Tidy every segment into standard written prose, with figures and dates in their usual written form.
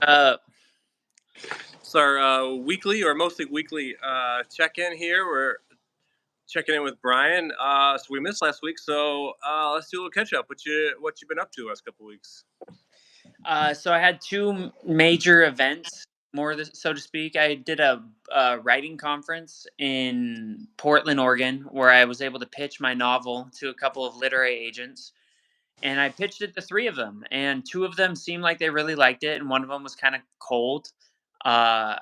Uh, it's our weekly or mostly weekly check-in here. We're checking in with Brian. So we missed last week, so let's do a little catch-up. What you been up to the last couple weeks? So I had two major events, so to speak. I did a writing conference in Portland, Oregon, where I was able to pitch my novel to a couple of literary agents. And I pitched it to three of them, and two of them seemed like they really liked it, and one of them was kind of cold, uh,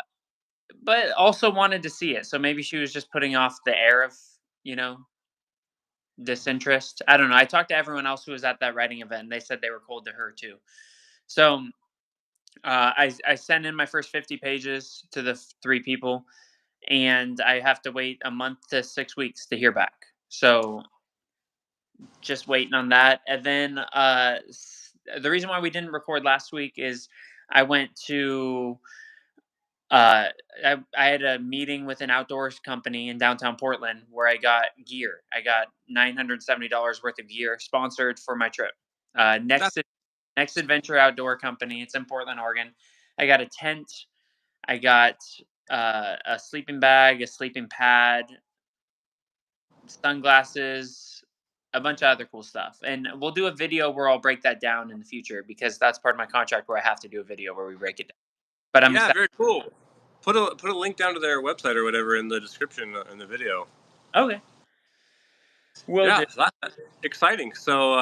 but also wanted to see it. So maybe she was just putting off the air of, you know, disinterest. I don't know. I talked to everyone else who was at that writing event, and they said they were cold to her too. So I sent in my first 50 pages to the three people, and I have to wait a month to 6 weeks to hear back. So just waiting on that. And then the reason why we didn't record last week is I went to uh, I had a meeting with an outdoors company in downtown Portland where I got gear. I got $970 worth of gear sponsored for my trip. That's Next Adventure Outdoor Company. It's in Portland, Oregon. I got a tent. I got a sleeping bag, a sleeping pad, sunglasses, a bunch of other cool stuff. And we'll do a video where I'll break that down in the future because that's part of my contract where I have to do a video where we break it down. But I'm yeah, excited. very cool. Put a link down to their website or whatever in the description in the video. Okay. Will Yeah, do. so that's exciting. So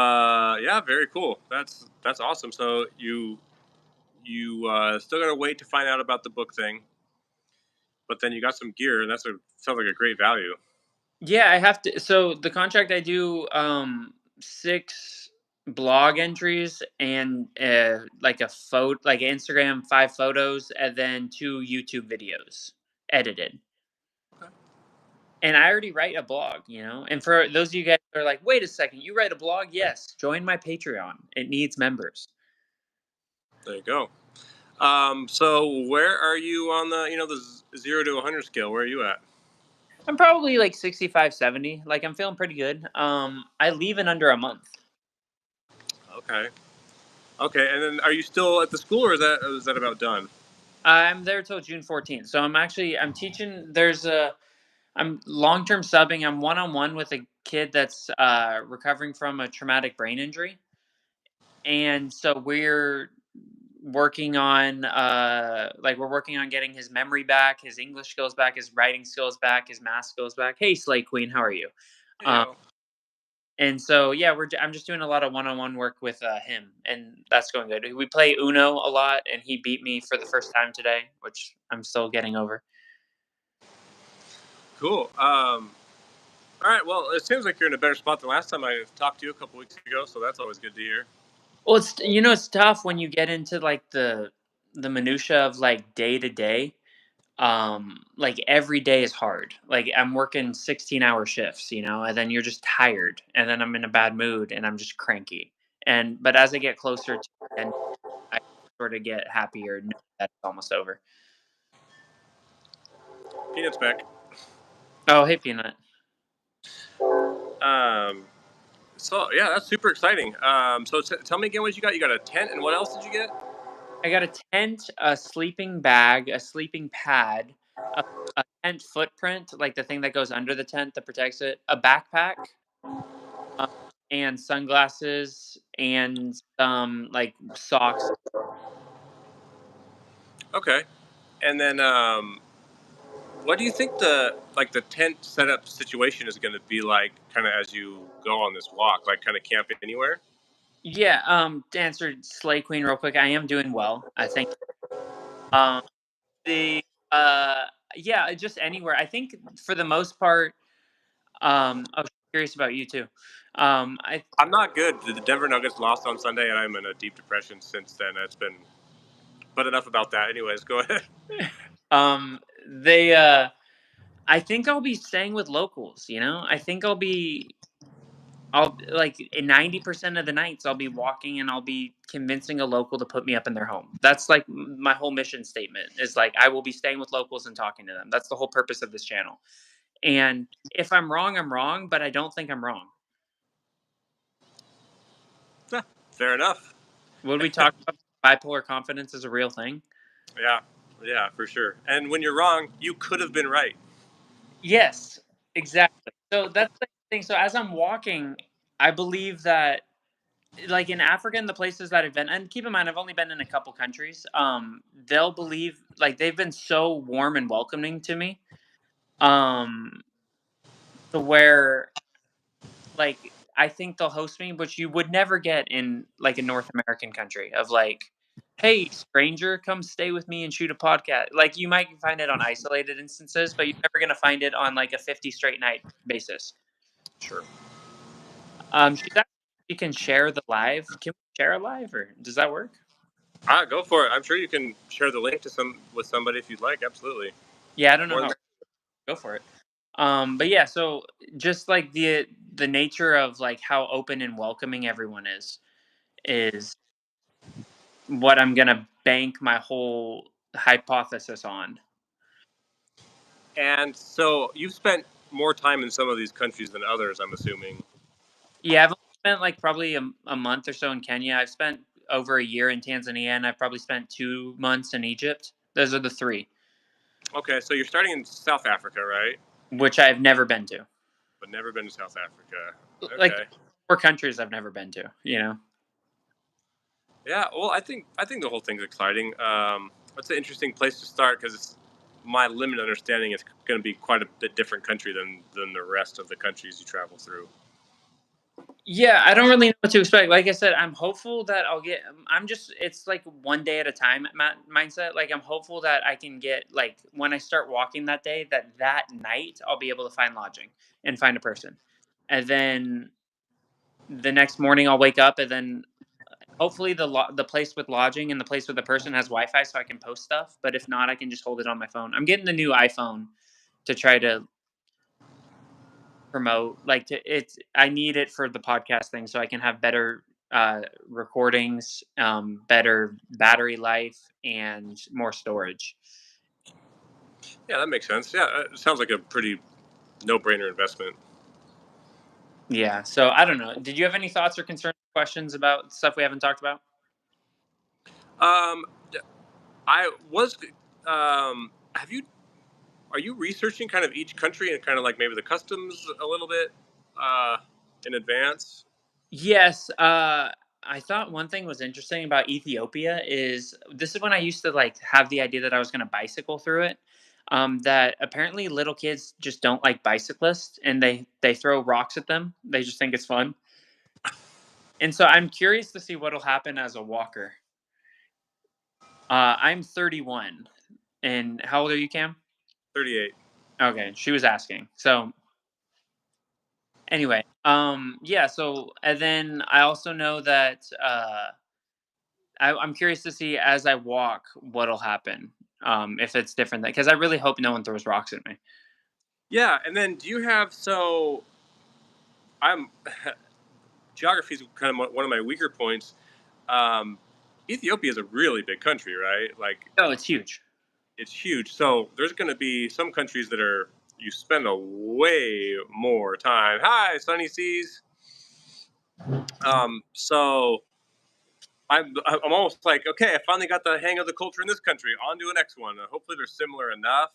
yeah, very cool. That's awesome. So you still gotta wait to find out about the book thing, but then you got some gear, and sounds like a great value. Yeah, I have to. So the contract I do 6 blog entries and like a photo, like Instagram 5 photos, and then 2 YouTube videos edited. Okay. And I already write a blog, you know. And for those of you guys that are like, wait a second, you write a blog? Yes, join my Patreon. It needs members. There you go. So where are you on the 0 to 100 scale? Where are you at? I'm probably like 65, 70. Like I'm feeling pretty good. I leave in under a month. Okay. Okay, and then are you still at the school, or is that about done? I'm there till June 14th. So I'm teaching. I'm long term subbing. I'm one on one with a kid that's recovering from a traumatic brain injury, and so we're working on getting his memory back, his English skills back, his writing skills back, his math skills back. Hey, Slay Queen, how are you? Hey, Um, yo. and so yeah, I'm just doing a lot of one on one work with him, and that's going good. We play Uno a lot, and he beat me for the first time today, which I'm still getting over. Cool. All right. Well, it seems like you're in a better spot than last time I talked to you a couple weeks ago, so that's always good to hear. Well, it's tough when you get into like the minutia of like day to day. Like every day is hard. Like I'm working 16-hour shifts, you know, and then you're just tired, and then I'm in a bad mood, and I'm just cranky. And but as I get closer to the end, I sort of get happier, knowing that it's almost over. Peanuts back. Oh, hey, Peanut. Um. So yeah, that's super exciting. So tell me again what you got. You got a tent, and what else did you get? I got a tent, a sleeping bag, a sleeping pad, a, a tent footprint, like the thing that goes under the tent that protects it, a backpack, uh, and sunglasses, and some like socks. Okay. And then what do you think the tent setup situation is going to be like, kind of as you go on this walk, like kind of camp anywhere? Yeah. To answer Slay Queen real quick, I am doing well. I think. Um. The. Uh. Yeah. Just anywhere. I think for the most part. I was curious about you too. I I'm not good. The Denver Nuggets lost on Sunday, and I'm in a deep depression since then. It's been, but enough about that. Anyways, go ahead. they I think I'll be staying with locals, you know? I'll like in 90% of the nights I'll be walking and I'll be convincing a local to put me up in their home. That's like my whole mission statement is like I will be staying with locals and talking to them. That's the whole purpose of this channel. And if I'm wrong, I'm wrong, but I don't think I'm wrong. Fair enough. What did we talk about bipolar confidence is a real thing. Yeah, yeah, for sure. And when you're wrong, you could have been right. Yes, exactly. So that's the thing. So as I'm walking, I believe that, like in Africa and the places that I've been, and keep in mind I've only been in a couple countries. They'll believe, like, they've been so warm and welcoming to me. Um, to where, like, I think they'll host me, which you would never get in like a North American country of like, hey, stranger, come stay with me and shoot a podcast. Like you might find it on isolated instances, but you're never gonna find it on like a 50 straight night basis. Sure. She's asked if you can share the live. Can we share a live, or does that work? Go for it. I'm sure you can share the link to some with somebody if you'd like. Absolutely. Yeah, I don't know More how. than Go for it. But yeah, so just like the nature of like how open and welcoming everyone is what I'm gonna bank my whole hypothesis on. And so you've spent more time in some of these countries than others, I'm assuming. Yeah, I've only spent like probably a month or so in Kenya. I've spent over a year in Tanzania, and I've probably spent 2 months in Egypt. Those are the three, Okay, so you're starting in South Africa, right? which I've never been to. But never been to South Africa. Like Okay. 4 countries I've never been to. Yeah. Well, I think the whole thing's exciting. It's an interesting place to start because my limited understanding is going to be quite a bit different country than the rest of the countries you travel through. Yeah, I don't really know what to expect. Like I said, I'm hopeful that I'll get. I'm just. It's like one day at a time mindset. Like I'm hopeful that I can get, like, when I start walking that day, that night I'll be able to find lodging and find a person, and then the next morning I'll wake up, and then hopefully the place with lodging and the place with the person has Wi-Fi so I can post stuff. But if not, I can just hold it on my phone. I'm getting the new iPhone to try to promote, like, I need it for the podcast thing so I can have better recordings, better battery life, and more storage. Yeah, that makes sense. Yeah, it sounds like a pretty no-brainer investment. Yeah, so I don't know, did you have any thoughts or concerns or questions about stuff we haven't talked about? Um, I was. Have you? Are you researching kind of each country and kind of like maybe the customs a little bit uh, in advance? Yes, I thought one thing was interesting about Ethiopia is this is when I used to like have the idea that I was going to bicycle through it. That apparently little kids just don't like bicyclists, and they throw rocks at them. They just think it's fun. And so I'm curious to see what'll happen as a walker. I'm 31, and how old are you, Cam? 38. Okay, she was asking. So anyway, yeah. So and then I also know that I'm curious to see as I walk what'll happen. If it's different, because I really hope no one throws rocks at me. Yeah, and then do you have so I'm geography is kind of one of my weaker points. Um, Ethiopia is a really big country, right? Like Oh, it's huge. it's huge. So there's going to be some countries that are you spend a way more time. Hi, Sunny Seas. So I'm almost like okay, I finally got the hang of the culture in this country. On to the next one. Hopefully they're similar enough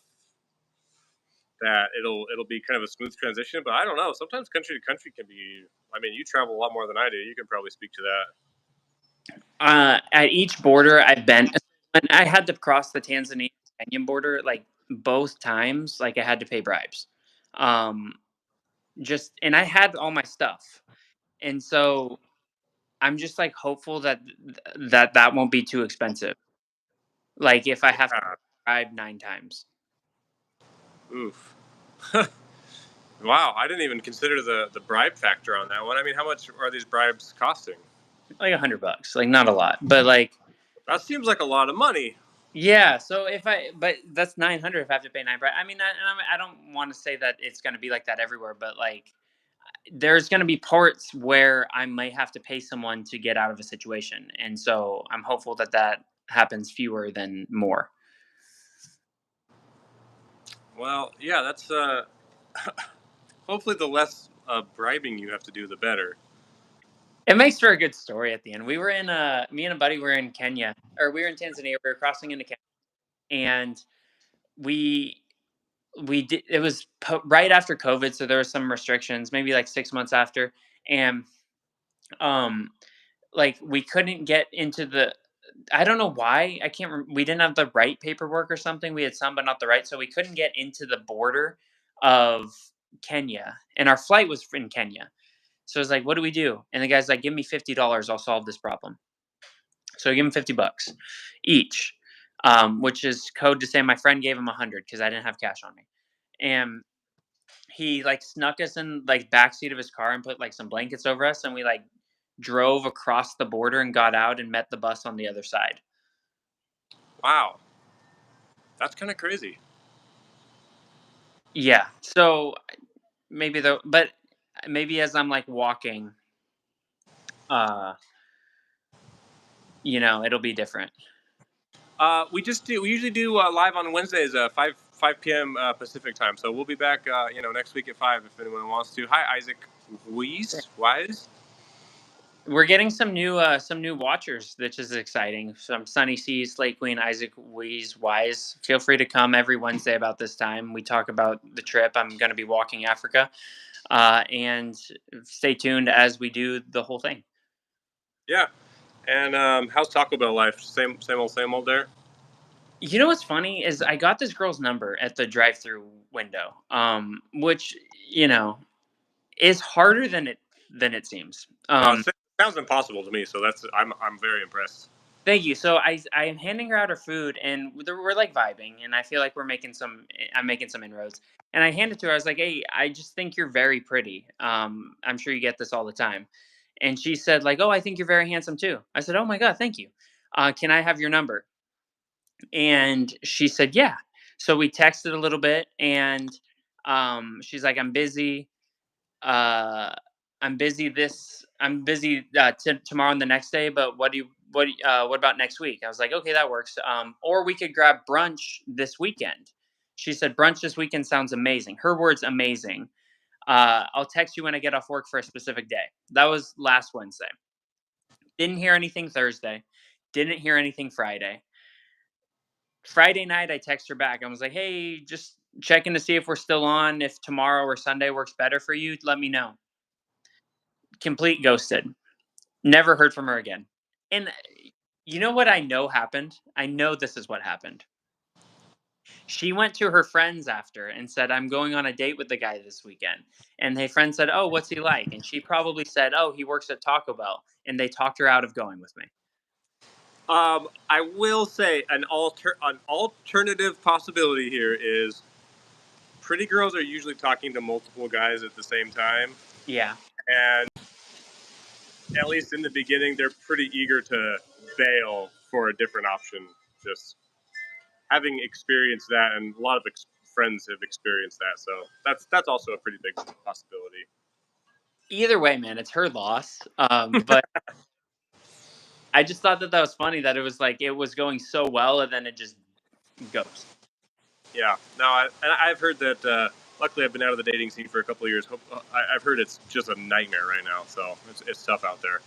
that it'll be kind of a smooth transition. But I don't know. Sometimes country to country can be. I mean, you travel a lot more than I do. You can probably speak to that. At each border I've been, when I had to cross the Tanzania Kenyan border, like both times, like I had to pay bribes. Um, just and I had all my stuff, and so I'm just like hopeful that that won't be too expensive. Like if I have to bribe 9 times, Oof. Wow, I didn't even consider the bribe factor on that one. I mean, how much are these bribes costing? like $100, like not a lot, but like. That seems like a lot of money. Yeah, so but that's 900 if I have to pay 9. I mean, I don't want to say that it's going to be like that everywhere, but like there's going to be parts where I might have to pay someone to get out of a situation, and so I'm hopeful that that happens fewer than more. Well, yeah, that's hopefully the less bribing you have to do, the better. It makes for a good story at the end. We were in me and a buddy were in Kenya, or we were in Tanzania. We were crossing into Kenya, and we we did. It was right after COVID, so there were some restrictions, maybe like 6 months after, and um, like we couldn't get into the. I don't know why. I can't. We didn't have the right paperwork or something. We had some, but not the right, so we couldn't get into the border of Kenya, and our flight was in Kenya. So I was like, "What do we do?" And the guy's like, "Give me $50. I'll solve this problem." So I give him $50 each, which is code to say my friend gave him 100 because I didn't have cash on me, and he like snuck us in like backseat of his car and put like some blankets over us, and we like drove across the border and got out and met the bus on the other side. Wow, that's kind of crazy. Yeah. So maybe though, but maybe as I'm like walking, uh, it'll be different. We usually do live on Wednesdays, 5 p.m. Pacific time. So we'll be back, next week at 5 if anyone wants to. Hi, Isaac Wise. We're getting some new watchers, which is exciting. Some Sunny Seas, Slate Queen, Isaac Wise. Feel free to come every Wednesday about this time. We talk about the trip. I'm going to be walking Africa, and stay tuned as we do the whole thing. Yeah. And how's Taco Bell life? Same old there. You know what's funny is I got this girl's number at the drive-through window, which is harder than it seems. Sounds impossible to me. So I'm very impressed. Thank you. So I am handing her out her food, and we're like vibing, and I feel like I'm making some inroads. And I hand it to her. I was like, "Hey, I just think you're very pretty. I'm sure you get this all the time." And she said, like, "Oh, I think you're very handsome too." I said, "Oh my god, thank you. Can I have your number?" And she said, "Yeah." So we texted a little bit, and she's like, "I'm busy. Uh, I'm busy tomorrow and the next day, but what about next week?" I was like, "Okay, that works. Or we could grab brunch this weekend." She said, "Brunch this weekend sounds amazing." Her words, amazing. I'll text you when I get off work for a specific day. That was last Wednesday. Didn't hear anything Thursday. Didn't hear anything Friday. Friday night, I text her back. I was like, "Hey, just checking to see if we're still on. If tomorrow or Sunday works better for you, let me know." Complete ghosted. Never heard from her again. And you know what I know happened? I know this is what happened. She went to her friends after and said, "I'm going on a date with the guy this weekend." And her friend said, "Oh, what's he like?" And she probably said, "Oh, he works at Taco Bell." And they talked her out of going with me. I will say an alternative possibility here is pretty girls are usually talking to multiple guys at the same time, Yeah. and at least in the beginning, they're pretty eager to bail for a different option. Just having experienced that, and a lot of friends have experienced that, so that's also a pretty big possibility. Either way, man, it's her loss. But I just thought that was funny that it was like it was going so well and then it just goes. Yeah, no, I've heard that. Luckily, I've been out of the dating scene for a couple of years. I've heard it's just a nightmare right now, so it's tough out there.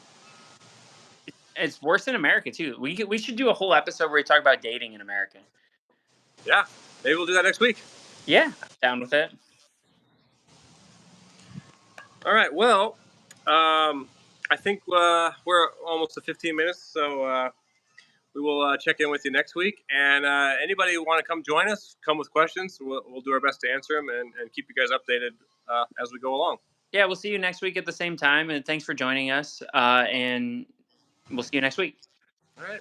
It's worse in America too. We should do a whole episode where we talk about dating in America. Yeah, maybe we'll do that next week. Yeah, down with it. All right. Well, I think we're almost to 15 minutes, so we will check in with you next week. And anybody who want to come join us, come with questions. We'll do our best to answer them and keep you guys updated as we go along. Yeah, we'll see you next week at the same time. And thanks for joining us. And we'll see you next week. All right.